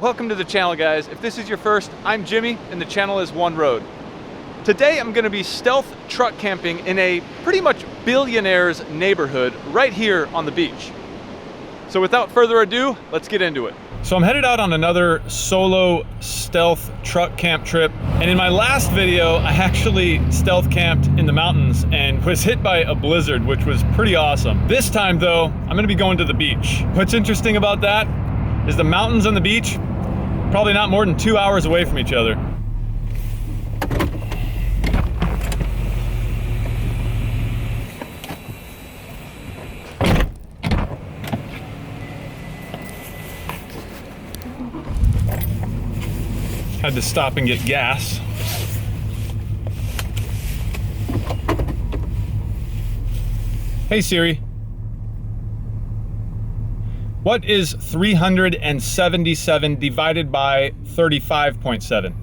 Welcome to the channel, guys. If this is your first, I'm Jimmy and the channel is One Road. Today I'm going to be stealth truck camping in a pretty much billionaire's neighborhood right here on the beach. So without further ado, let's get into it. So I'm headed out on another solo stealth truck camp trip, and in my last video I actually stealth camped in the mountains and was hit by a blizzard, which was pretty awesome. This time though, I'm going to be going to the beach. What's interesting about that is the mountains and the beach probably not more than 2 hours away from each other. Had to stop and get gas. Hey Siri, what is 377 divided by 35.7?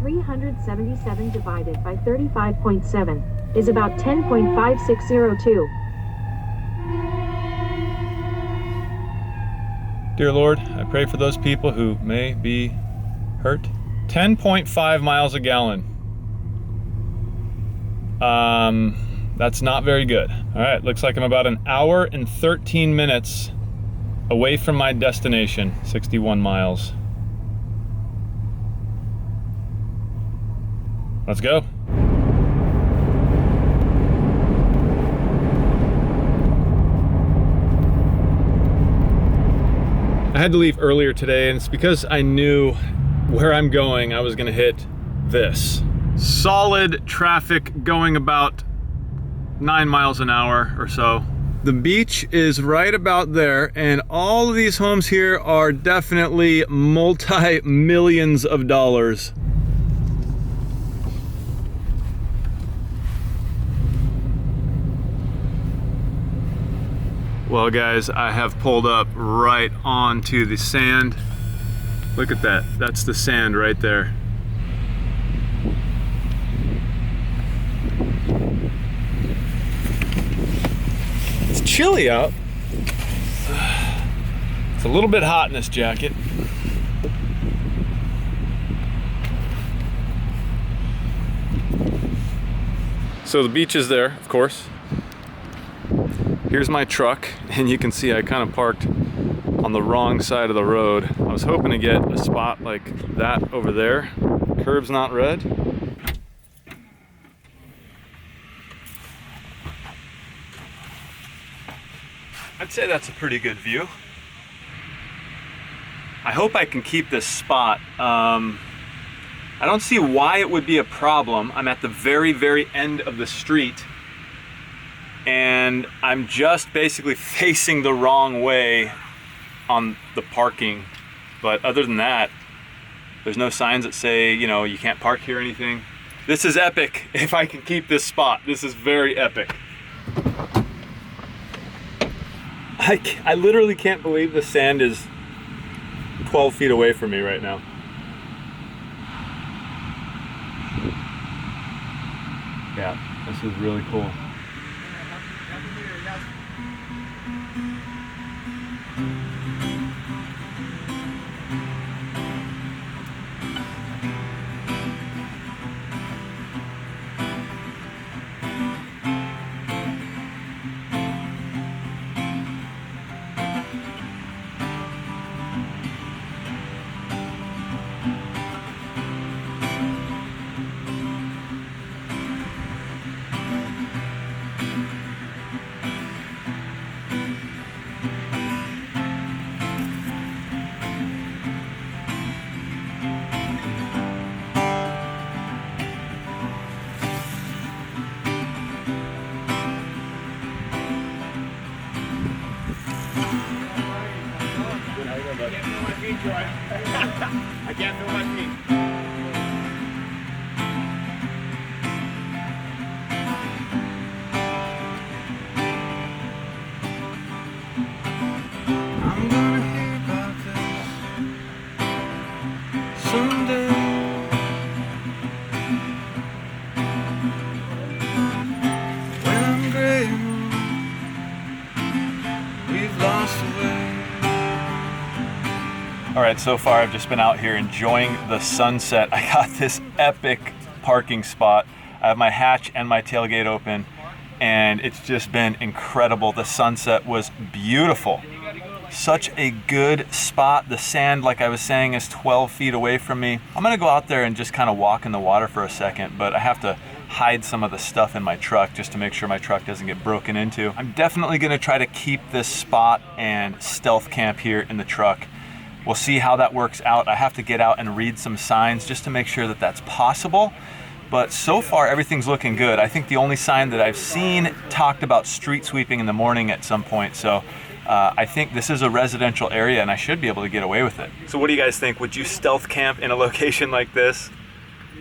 377 divided by 35.7 is about 10.5602. Dear Lord, I pray for those people who may be hurt. 10.5 miles a gallon. That's not very good. All right, looks like I'm about an hour and 13 minutes away from my destination, 61 miles. Let's go. I had to leave earlier today, and it's because I knew where I'm going, I was gonna hit this. Solid traffic going about 9 miles an hour or so. The beach is right about there, and all of these homes here are definitely multi-millions of dollars. Well guys, I have pulled up right onto the sand. Look at that, that's the sand right there. It's chilly out. It's a little bit hot in this jacket. So the beach is there, of course. Here's my truck, and you can see I kind of parked on the wrong side of the road. I was hoping to get a spot like that over there. Curb's not red. I'd say that's a pretty good view. I hope I can keep this spot. I don't see why it would be a problem. I'm at the very, very end of the street, and I'm just basically facing the wrong way on the parking. But other than that, there's no signs that say, you know, you can't park here or anything. This is epic if I can keep this spot. This is very epic. I literally can't believe the sand is 12 feet away from me right now. Yeah, this is really cool. I can't feel my feet. I'm gonna hear about this someday. All right, so far I've just been out here enjoying the sunset. I got this epic parking spot. I have my hatch and my tailgate open, and it's just been incredible. The sunset was beautiful. Such a good spot. The sand, like I was saying, is 12 feet away from me. I'm gonna go out there and just kind of walk in the water for a second, but I have to hide some of the stuff in my truck just to make sure my truck doesn't get broken into. I'm definitely gonna try to keep this spot and stealth camp here in the truck. We'll see how that works out. I have to get out and read some signs just to make sure that that's possible. But so far, everything's looking good. I think the only sign that I've seen talked about street sweeping in the morning at some point. So I think this is a residential area and I should be able to get away with it. So what do you guys think? Would you stealth camp in a location like this?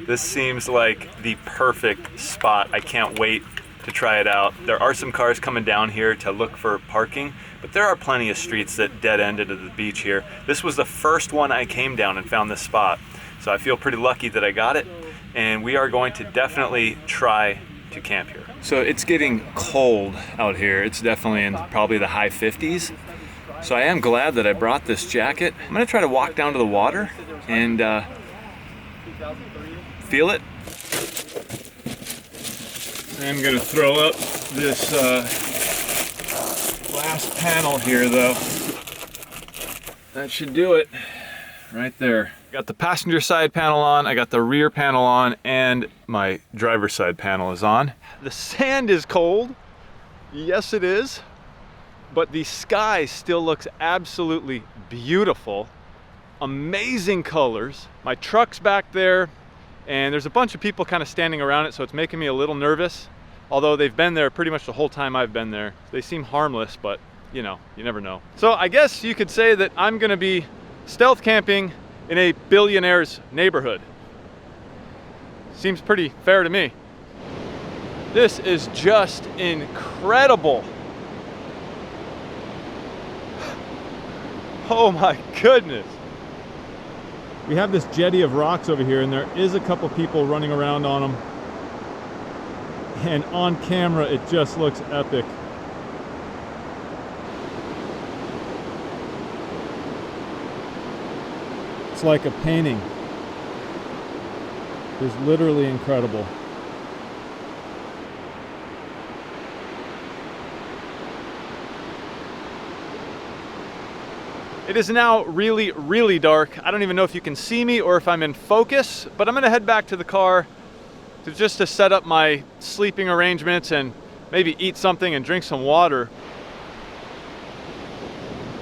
This seems like the perfect spot. I can't wait to try it out. There are some cars coming down here to look for parking, but there are plenty of streets that dead end into the beach here. This was the first one I came down and found this spot. So I feel pretty lucky that I got it, and we are going to definitely try to camp here. So it's getting cold out here. It's definitely in probably the high 50s. So I am glad that I brought this jacket. I'm gonna try to walk down to the water and feel it. I'm gonna throw up this glass panel here though. That should do it right there. Got the passenger side panel on, I got the rear panel on, and my driver's side panel is on. The sand is cold, yes it is, but the sky still looks absolutely beautiful. Amazing colors. My truck's back there, and there's a bunch of people kind of standing around it, so it's making me a little nervous. Although they've been there pretty much the whole time I've been there. They seem harmless, but you know, you never know. So I guess you could say that I'm gonna be stealth camping in a billionaire's neighborhood. Seems pretty fair to me. This is just incredible. Oh my goodness. We have this jetty of rocks over here, and there is a couple people running around on them. And on camera, it just looks epic. It's like a painting. It's literally incredible. It is now really, really dark. I don't even know if you can see me or if I'm in focus, but I'm gonna head back to the car just to set up my sleeping arrangements and maybe eat something and drink some water.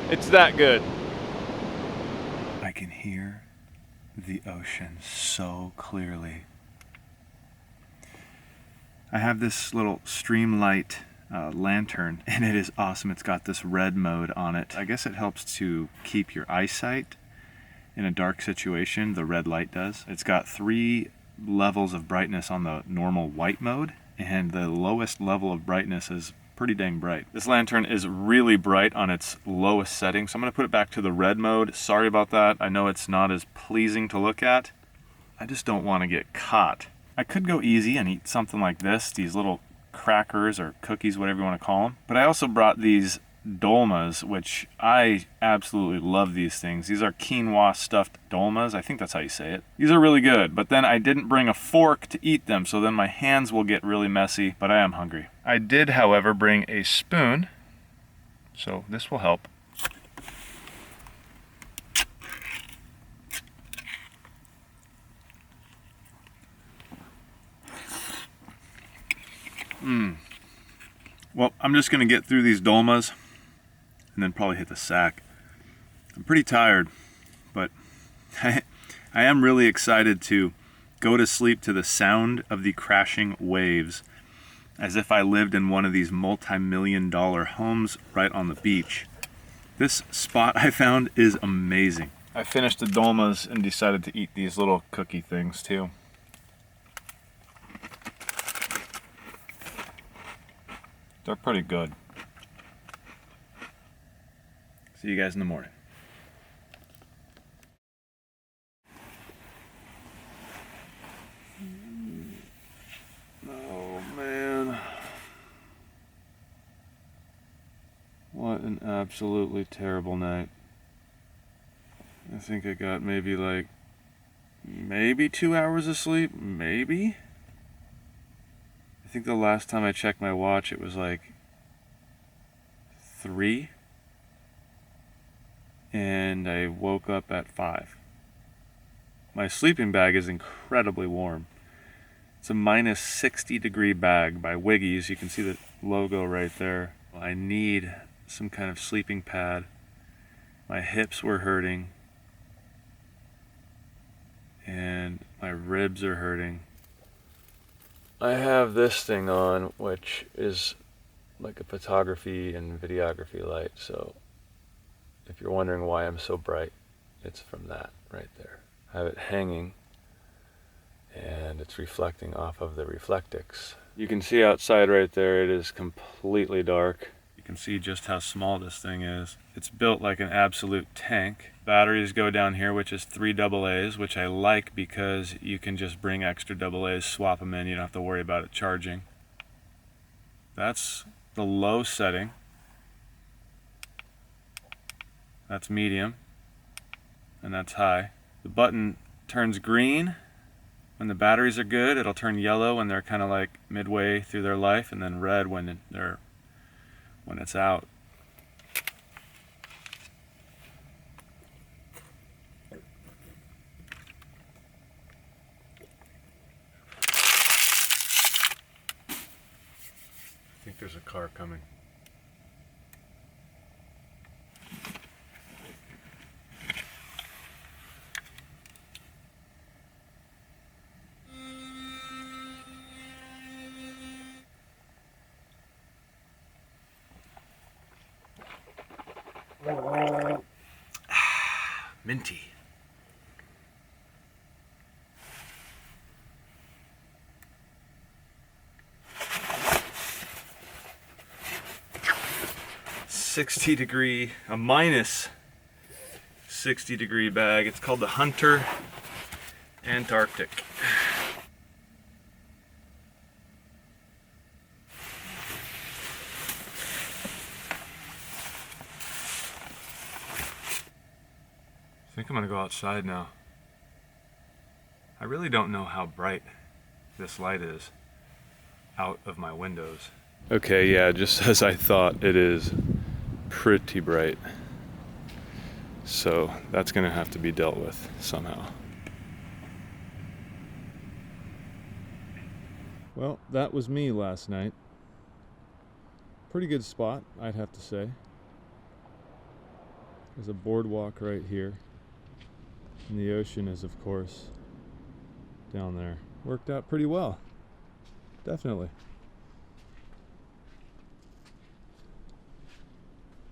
It's that good. I can hear the ocean so clearly. I have this little streamlight lantern, and it is awesome. It's got this red mode on it. I guess it helps to keep your eyesight in a dark situation. The red light does. It's got 3 levels of brightness on the normal white mode, and the lowest level of brightness is pretty dang bright. This lantern is really bright on its lowest setting, so I'm going to put it back to the red mode. Sorry about that. I know it's not as pleasing to look at. I just don't want to get caught. I could go easy and eat something like this, these little crackers or cookies, whatever you want to call them. But I also brought these dolmas, which I absolutely love these things. These are quinoa stuffed dolmas. I think that's how you say it. These are really good, but then I didn't bring a fork to eat them, so then my hands will get really messy, but I am hungry. I did, however, bring a spoon, so this will help. Well, I'm just gonna get through these dolmas and then probably hit the sack. I'm pretty tired, but I am really excited to go to sleep to the sound of the crashing waves, as if I lived in one of these multi-million-dollar homes right on the beach. This spot I found is amazing. I finished the dolmas and decided to eat these little cookie things too. They're pretty good. See you guys in the morning. Oh man. What an absolutely terrible night. I think I got maybe 2 hours of sleep, maybe. I think the last time I checked my watch it was like 3, and I woke up at 5. My sleeping bag is incredibly warm. It's a minus 60 degree bag by Wiggies. You can see the logo right there. I need some kind of sleeping pad. My hips were hurting and my ribs are hurting. I have this thing on, which is like a photography and videography light, so if you're wondering why I'm so bright, it's from that right there. I have it hanging and it's reflecting off of the Reflectix. You can see outside right there, it is completely dark. You can see just how small this thing is. It's built like an absolute tank. Batteries go down here, which is 3 AA's, which I like because you can just bring extra AA's, swap them in, you don't have to worry about it charging. That's the low setting. That's medium, and that's high. The button turns green when the batteries are good. It'll turn yellow when they're kind of like midway through their life, and then red when it's out. I think there's a car coming. Minty. A minus 60 degree bag. It's called the Hunter Antarctic. I think I'm gonna go outside now. I really don't know how bright this light is out of my windows. Okay, yeah, just as I thought, it is pretty bright. So that's gonna have to be dealt with somehow. Well, that was me last night. Pretty good spot, I'd have to say. There's a boardwalk right here. And the ocean is, of course, down there. Worked out pretty well. Definitely.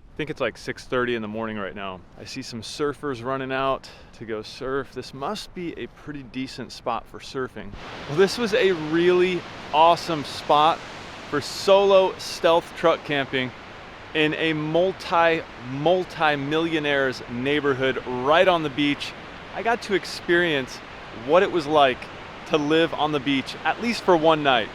I think it's like 6:30 in the morning right now. I see some surfers running out to go surf. This must be a pretty decent spot for surfing. Well, this was a really awesome spot for solo stealth truck camping in a multi-millionaires neighborhood right on the beach. I got to experience what it was like to live on the beach, at least for one night.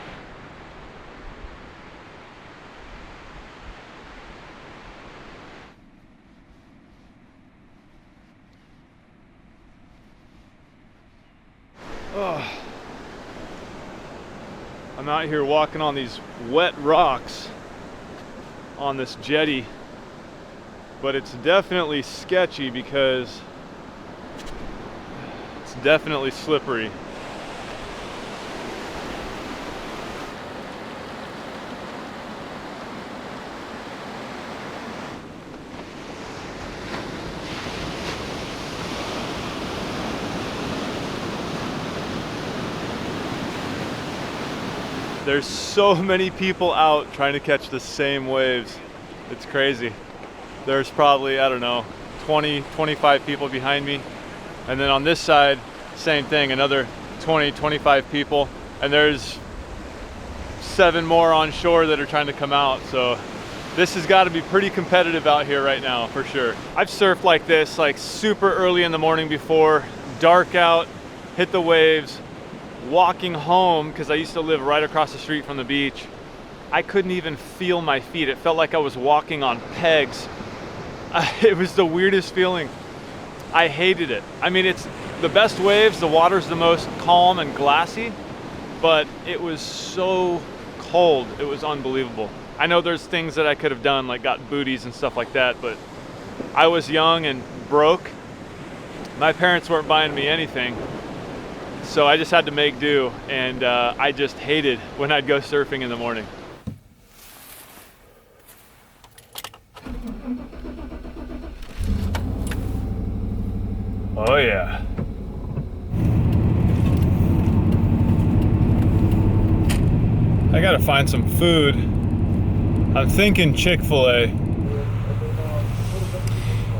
Oh. I'm out here walking on these wet rocks on this jetty, but it's definitely sketchy because it's definitely slippery. There's so many people out trying to catch the same waves. It's crazy. There's probably, I don't know, 20, 25 people behind me. And then on this side, same thing, another 20, 25 people. And there's 7 more on shore that are trying to come out. So this has got to be pretty competitive out here right now, for sure. I've surfed like this, like super early in the morning before, dark out, hit the waves. Walking home, because I used to live right across the street from the beach, I couldn't even feel my feet. It felt like I was walking on pegs. It was the weirdest feeling. I hated it. I mean, it's the best waves, the water's the most calm and glassy, but it was so cold, it was unbelievable. I know there's things that I could have done, like got booties and stuff like that, but I was young and broke. My parents weren't buying me anything, so I just had to make do, and I just hated when I'd go surfing in the morning. Oh yeah. I gotta find some food. I'm thinking Chick-fil-A.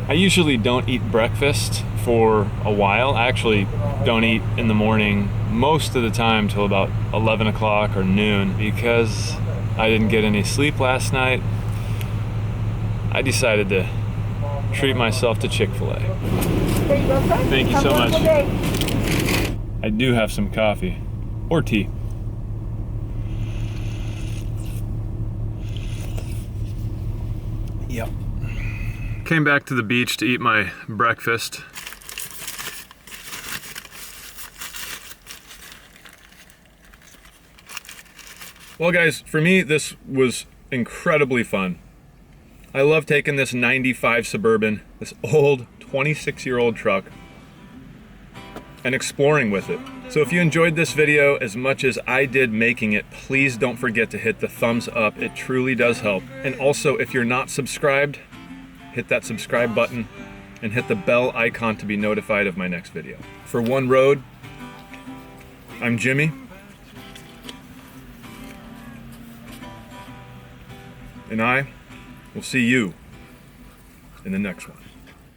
I usually don't eat breakfast for a while. I actually don't eat in the morning most of the time till about 11 o'clock or noon because I didn't get any sleep last night. I decided to treat myself to Chick-fil-A. There you go, sir. Thank you Have so a much. wonderful day. I do have some coffee or tea. Yep. Came back to the beach to eat my breakfast. Well guys, for me this was incredibly fun. I love taking this 95 Suburban, this old 26-year-old truck, and exploring with it. So if you enjoyed this video as much as I did making it, please don't forget to hit the thumbs up. It truly does help. And also, if you're not subscribed, hit that subscribe button and hit the bell icon to be notified of my next video. For One Road, I'm Jimmy. And I will see you in the next one.